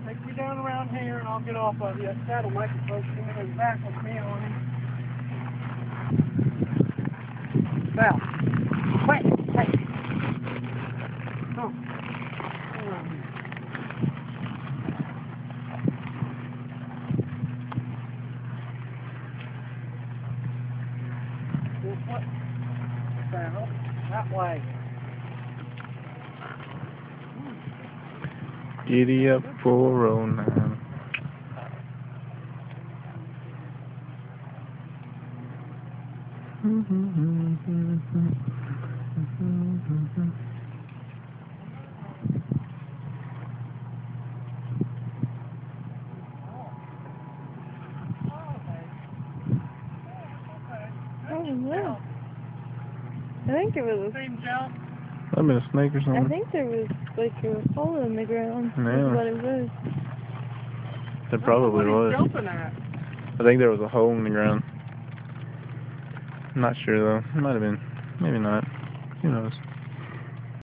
Take me down around here and I'll get off of you. That'll make it so you can move back with me on him. Now, wait, hey. Come on. This way. Down. That way. Giddy up 409. Oh no. I think there was Same jump. I've been a snake or I something. think there was like a hole in the ground. Yeah. Is what it was. There probably What was. he's jumping at. I think there was a hole in the ground. I'm not sure though. It might have been. Maybe not. Who knows?